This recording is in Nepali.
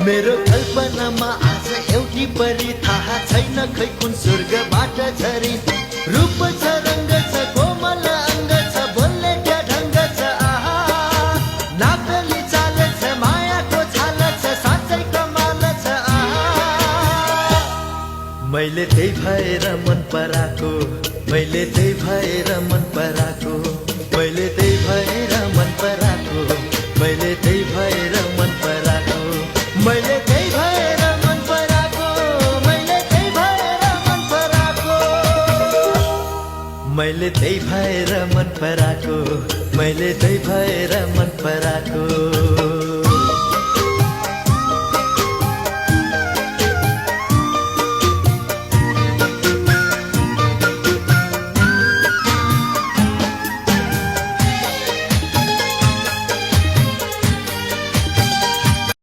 मेरो कल्पनामा आज एउटी परी थाहा छैन खै कुन स्वर्गबाट झरी रूप छ रङ्ग छ कोमल अङ्ग छ बोल्ने क्या ढङ्ग छ आहा नाकली चाल छ मायाको छाल छ साँच्चै कमाल छ आहा मैले त्यही भएर मन पराको मैले त्यही भएर मन पराको मैले त्यही भएर मन पराको मैले त्यही भएर मन पराको मैले त्यही भएर मन पराको मैले त्यही भएर मन पराको मैले त्यही भएर मन पराको मैले त्यही भएर मन पराको